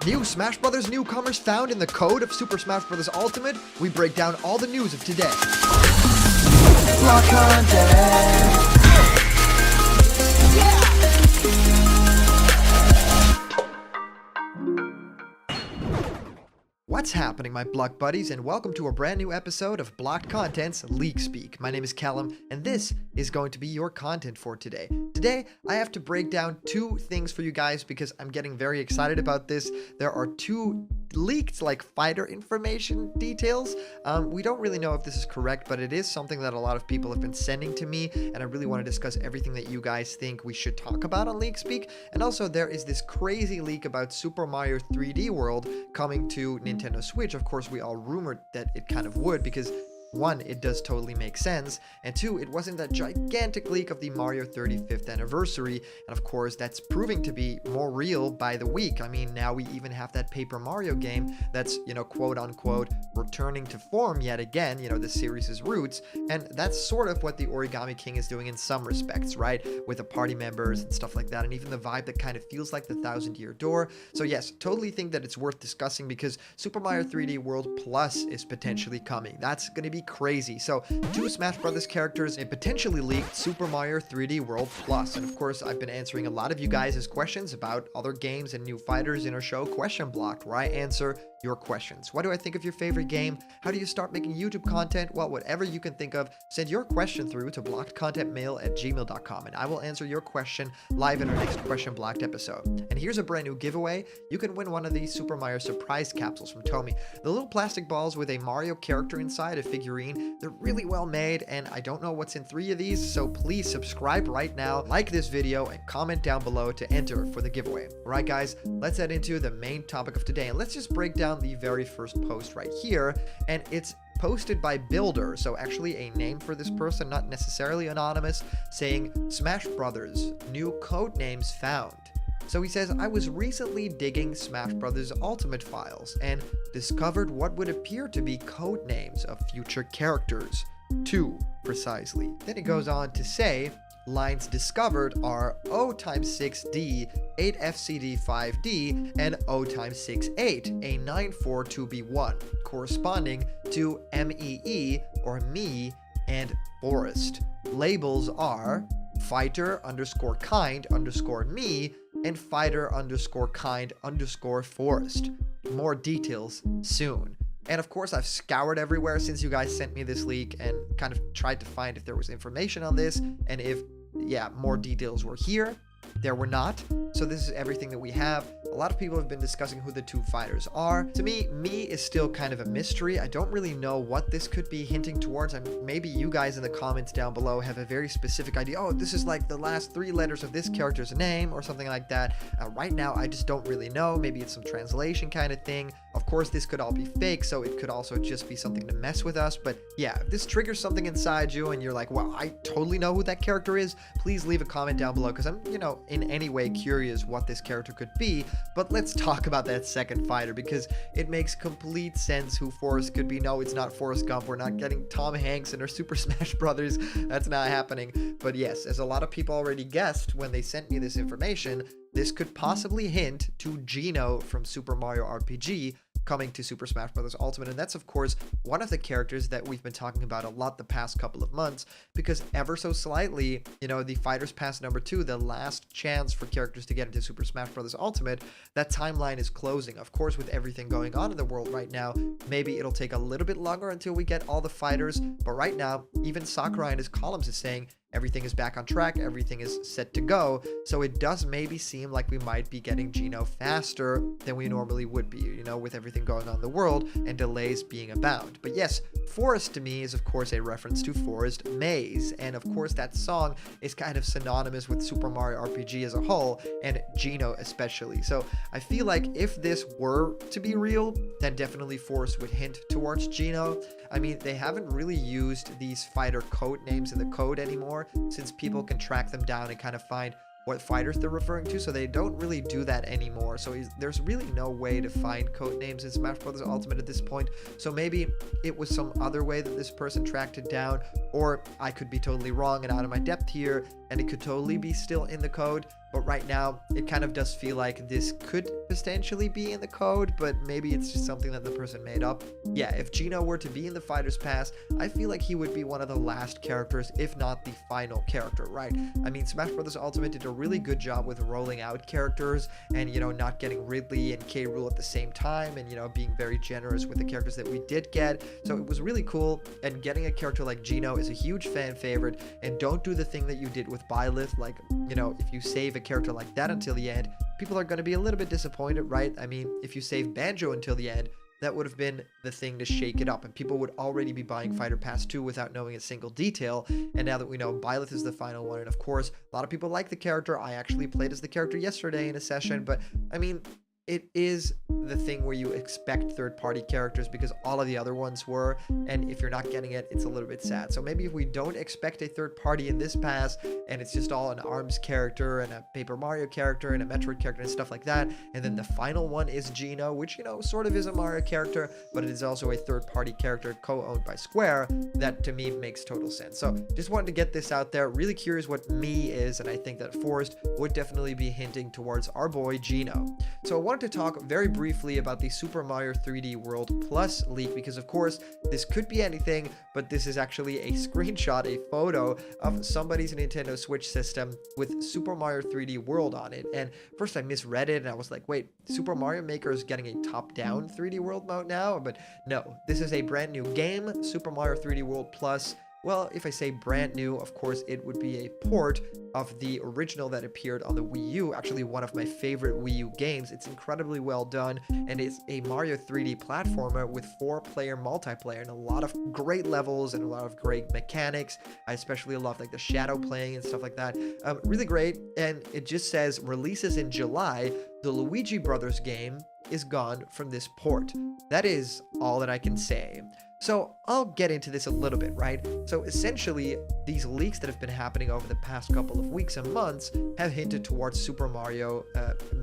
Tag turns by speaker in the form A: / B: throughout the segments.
A: New Smash Bros. Newcomers found in the code of Super Smash Bros. Ultimate. We break down all the news of today.
B: Block content.
A: What's happening, my Block buddies, and welcome to a brand new episode of Blocked Content's Leak Speak. My name is Callum, and this is going to be your content for today. Today, I have to break down two things for you guys because I'm getting very excited about this. There are two leaked fighter information details. We don't really know if this is correct, but it is something that a lot of people have been sending to me, and I really want to discuss everything that you guys think we should talk about on Leak Speak. And also, there is this crazy leak about Super Mario 3D World coming to Nintendo Switch. Of course, we all rumored that it kind of would because one, it does totally make sense, and two, it wasn't that gigantic leak of the Mario 35th anniversary, and of course that's proving to be more real by the week. I mean, now we even have that Paper Mario game that's, quote unquote, returning to form yet again, the series' roots, and that's sort of what the Origami King is doing in some respects, right? With the party members and stuff like that, and even the vibe that kind of feels like the Thousand-Year Door. So yes, totally think that it's worth discussing because Super Mario 3D World Plus is potentially coming. That's going to be crazy. So two Smash Brothers characters in potentially leaked Super Mario 3D World Plus. And of course, I've been answering a lot of you guys' questions about other games and new fighters in our show Question Block, where I answer your questions. What do I think of your favorite game? How do you start making YouTube content? Well, whatever you can think of, send your question through to blockedcontentmail@gmail.com and I will answer your question live in our next Question Blocked episode. And here's a brand new giveaway. You can win one of these Super Mario surprise capsules from Tomy. The little plastic balls with a Mario character inside, a figurine. They're really well made, and I don't know what's in 3 of these, so please subscribe right now, like this video, and comment down below to enter for the giveaway. Alright guys, let's head into the main topic of today, and let's just break down the very first post right here, and it's posted by Builder, so actually a name for this person, not necessarily anonymous, saying Smash Brothers, new code names found. So he says, I was recently digging Smash Bros. Ultimate files and discovered what would appear to be code names of future characters. 2, precisely. Then it goes on to say, lines discovered are O times 6D, 8FCD5D, and O times 68, a 942B1, corresponding to MEE, or me, and Forest. Labels are fighter underscore kind underscore me, and fighter underscore kind underscore Forest. More details soon. And of course, I've scoured everywhere since you guys sent me this leak and kind of tried to find if there was information on this and if, more details were here. There were not. So this is everything that we have. A lot of people have been discussing who the two fighters are. To me, me is still kind of a mystery. I don't really know what this could be hinting towards. Maybe you guys in the comments down below have a very specific idea. Oh, this is like the last 3 letters of this character's name or something like that. Right now, I just don't really know. Maybe it's some translation kind of thing. Of course, this could all be fake, so it could also just be something to mess with us. But yeah, if this triggers something inside you and you're like, well, I totally know who that character is, please leave a comment down below because I'm, in any way curious what this character could be. But let's talk about that second fighter because it makes complete sense who Forrest could be. No, it's not Forrest Gump. We're not getting Tom Hanks in our Super Smash Brothers. That's not happening. But yes, as a lot of people already guessed when they sent me this information, this could possibly hint to Gino from Super Mario RPG coming to Super Smash Bros. Ultimate, and that's of course one of the characters that we've been talking about a lot the past couple of months because ever so slightly, the Fighters Pass number 2, the last chance for characters to get into Super Smash Bros. Ultimate, that timeline is closing. Of course, with everything going on in the world right now, maybe it'll take a little bit longer until we get all the fighters, but right now, even Sakurai in his columns is saying everything is back on track, everything is set to go, so it does maybe seem like we might be getting Gino faster than we normally would be, with everything going on in the world and delays being abound. But yes, Forest to me is of course a reference to Forest Maze, and of course that song is kind of synonymous with Super Mario RPG as a whole, and Gino especially. So I feel like if this were to be real, then definitely Forest would hint towards Gino. I mean, they haven't really used these fighter code names in the code anymore, since people can track them down and kind of find what fighters they're referring to, so they don't really do that anymore. So there's really no way to find code names in Smash Bros. Ultimate at this point. So maybe it was some other way that this person tracked it down, or I could be totally wrong and out of my depth here, and it could totally be still in the code. but right now it kind of does feel like this could potentially be in the code, but maybe it's just something that the person made up. Yeah, if Gino were to be in the Fighter's Pass, I feel like he would be one of the last characters, if not the final character, right? I mean, Smash Bros. Ultimate did a really good job with rolling out characters and, not getting Ridley and K. Rool at the same time, and, being very generous with the characters that we did get. So it was really cool, and getting a character like Gino is a huge fan favorite. And don't do the thing that you did with Byleth, like, if you save a character like that until the end, people are going to be a little bit disappointed, right? I mean, if you save Banjo until the end, that would have been the thing to shake it up, and people would already be buying Fighter Pass 2 without knowing a single detail. And now that we know Byleth is the final one, and of course a lot of people like the character, I actually played as the character yesterday in a session, but I mean, it is the thing where you expect third-party characters because all of the other ones were, and if you're not getting it, it's a little bit sad. So maybe if we don't expect a third party in this pass, and it's just all an ARMS character and a Paper Mario character and a Metroid character and stuff like that, and then the final one is Gino, which, sort of is a Mario character, but it is also a third-party character co-owned by Square, that to me makes total sense. So just wanted to get this out there. Really curious what me is, and I think that Forrest would definitely be hinting towards our boy Gino. So I wanted to talk very briefly about the Super Mario 3D World Plus leak, because of course this could be anything, but this is actually a screenshot, a photo of somebody's Nintendo Switch system with Super Mario 3D World on it. And first I misread it and I was like, wait, Super Mario Maker is getting a top-down 3D World mode now? But no, this is a brand new game, Super Mario 3D World Plus. Well, if I say brand new, of course, it would be a port of the original that appeared on the Wii U, actually one of my favorite Wii U games. It's incredibly well done, and it's a Mario 3D platformer with 4-player multiplayer and a lot of great levels and a lot of great mechanics. I especially love like the shadow playing and stuff like that. Really great, and it just says releases in July. The Luigi Brothers game is gone from this port. That is all that I can say. So I'll get into this a little bit, right? So essentially, these leaks that have been happening over the past couple of weeks and months have hinted towards Super Mario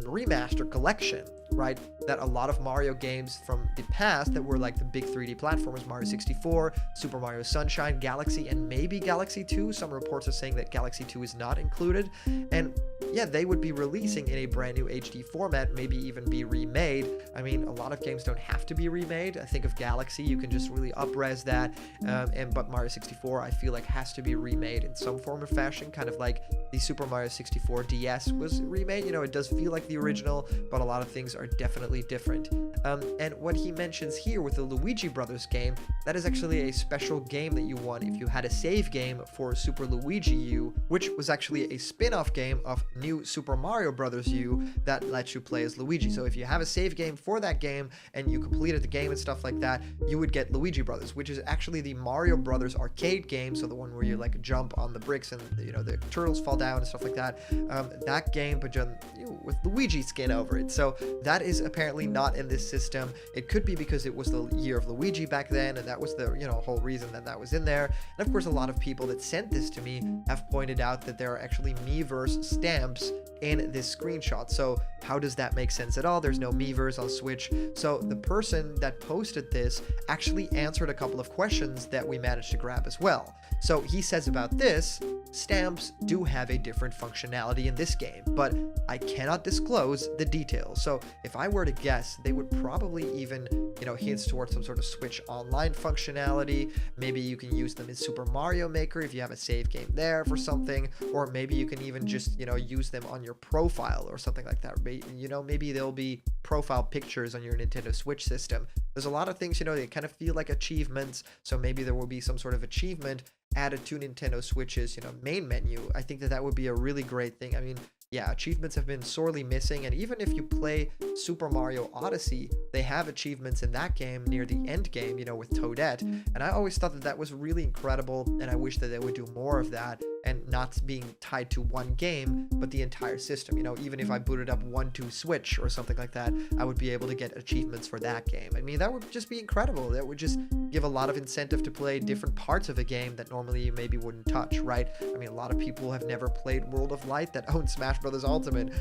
A: Remaster Collection, right? That a lot of Mario games from the past that were like the big 3D platformers, Mario 64, Super Mario Sunshine, Galaxy, and maybe Galaxy 2. Some reports are saying that Galaxy 2 is not included. And yeah, they would be releasing in a brand new HD format, maybe even be remade. I mean, a lot of games don't have to be remade. I think of Galaxy, you can just really up-res that. But Mario 64, I feel like has to be remade in some form or fashion, kind of like the Super Mario 64 DS was remade. It does feel like the original, but a lot of things are definitely different. And what he mentions here with the Luigi Brothers game, that is actually a special game that you won if you had a save game for Super Luigi U, which was actually a spin-off game of New Super Mario Brothers U that lets you play as Luigi. So if you have a save game for that game and you completed the game and stuff like that, you would get Luigi Brothers, which is actually the Mario Brothers arcade game, so the one where you like jump on the bricks and the turtles fall down and stuff like that. That game, but with Luigi skin over it. So that is apparently not in this system. It could be because it was the year of Luigi back then, and that was the whole reason that was in there. And of course, a lot of people that sent this to me have pointed out that there are actually Miiverse stamps in this screenshot. So how does that make sense at all? There's no Miiverse on Switch. So the person that posted this actually answered a couple of questions that we managed to grab as well. So he says about this, stamps do have a different functionality in this game, but I cannot disclose the details. So if I were to guess, they would probably even, hints towards some sort of Switch Online functionality. Maybe you can use them in Super Mario Maker if you have a save game there for something, or maybe you can even just, use them on your profile or something like that. Maybe there'll be profile pictures on your Nintendo Switch system. There's a lot of things, they kind of feel like achievements. So maybe there will be some sort of achievement added to Nintendo Switch's, main menu. I think that would be a really great thing. I mean, yeah, achievements have been sorely missing, and even if you play Super Mario Odyssey, they have achievements in that game near the end game, with Toadette, and I always thought that was really incredible, and I wish that they would do more of that, and not being tied to one game, but the entire system. Even if I booted up 1-2 Switch or something like that, I would be able to get achievements for that game. I mean, that would just be incredible. That would just give a lot of incentive to play different parts of a game that normally you maybe wouldn't touch, right? I mean, a lot of people have never played World of Light that own Smash Bros. Ultimate,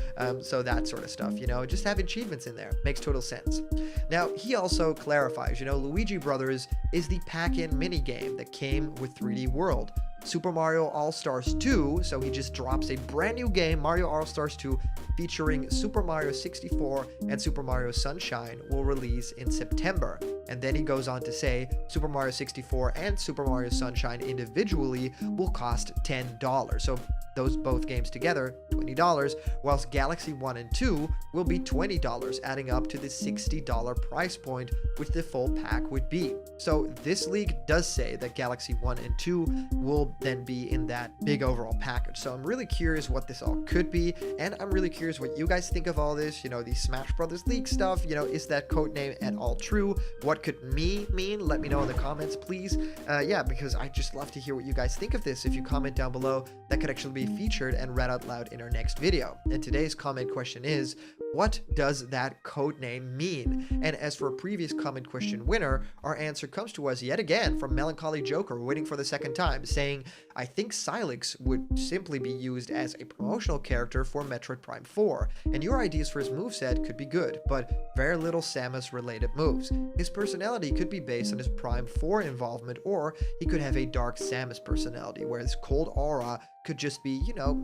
A: so that sort of stuff, just have achievements in there. Makes total sense. Now, he also clarifies, Luigi Brothers is the pack-in minigame that came with 3D World. Super Mario All-Stars 2, so he just drops a brand new game, Mario All-Stars 2, featuring Super Mario 64 and Super Mario Sunshine, will release in September. And then he goes on to say Super Mario 64 and Super Mario Sunshine individually will cost $10. So those both games together, $20, whilst Galaxy 1 and 2 will be $20, adding up to the $60 price point, which the full pack would be. So this leak does say that Galaxy 1 and 2 will then be in that big overall package. So I'm really curious what this all could be, and I'm really curious what you guys think of all this, the Smash Brothers leak stuff, is that codename at all true? What could me mean? Let me know in the comments, please. Because I just love to hear what you guys think of this. If you comment down below, that could actually be featured and read out loud in our next video. And today's comment question is, what does that codename mean? And as for a previous comment question winner, our answer comes to us yet again from Melancholy Joker, waiting for the second time, saying, I think Sylix would simply be used as a promotional character for Metroid Prime 4, and your ideas for his moveset could be good, but very little Samus-related moves. His personality could be based on his Prime 4 involvement, or he could have a dark Samus personality, where his cold aura could just be,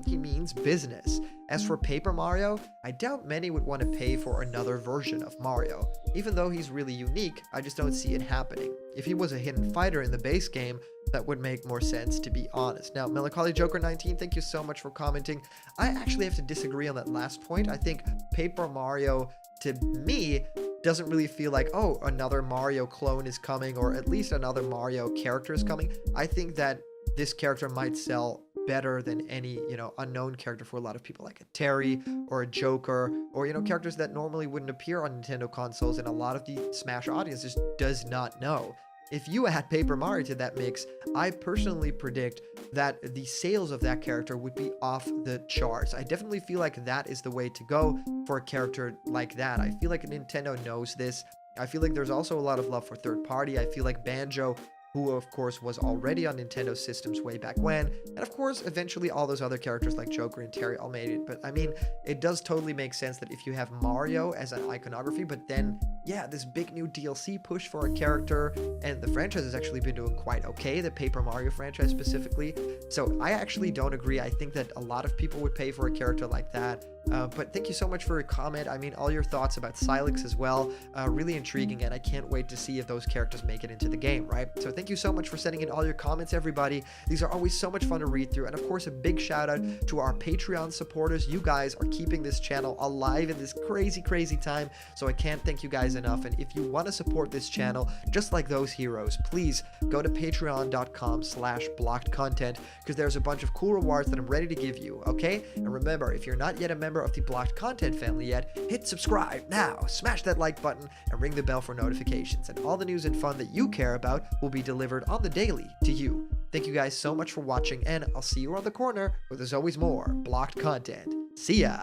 A: he means business. As for Paper Mario, I doubt many would want to pay for another version of Mario. Even though he's really unique, I just don't see it happening. If he was a hidden fighter in the base game, that would make more sense, to be honest. Now, Melancholy Joker 19, thank you so much for commenting. I actually have to disagree on that last point. I think Paper Mario, to me, doesn't really feel like, oh, another Mario clone is coming, or at least another Mario character is coming. I think that this character might sell better than any, unknown character for a lot of people, like a Terry or a Joker, or, characters that normally wouldn't appear on Nintendo consoles, and a lot of the Smash audience just does not know. If you add Paper Mario to that mix, I personally predict that the sales of that character would be off the charts. I definitely feel like that is the way to go for a character like that. I feel like Nintendo knows this. I feel like there's also a lot of love for third party. I feel like Banjo, who of course was already on Nintendo systems way back when, and of course eventually all those other characters like Joker and Terry all made it. But I mean, it does totally make sense that if you have Mario as an iconography, but then this big new DLC push for a character, and the franchise has actually been doing quite okay, the Paper Mario franchise specifically. So I actually don't agree. I think that a lot of people would pay for a character like that. But thank you so much for your comment. I mean, all your thoughts about Sylix as well, really intriguing, and I can't wait to see if those characters make it into the game, right? So thank you so much for sending in all your comments, everybody. These are always so much fun to read through, and of course, a big shout out to our Patreon supporters. You guys are keeping this channel alive in this crazy, crazy time, so I can't thank you guys enough. And if you want to support this channel, just like those heroes, please go to patreon.com/blockedcontent, because there's a bunch of cool rewards that I'm ready to give you, okay? And remember, if you're not yet a member of the Blocked Content family yet, hit subscribe now, smash that like button, and ring the bell for notifications, and all the news and fun that you care about will be delivered on the daily to you. Thank you guys so much for watching, and I'll see you around the corner where there's always more Blocked Content. See ya!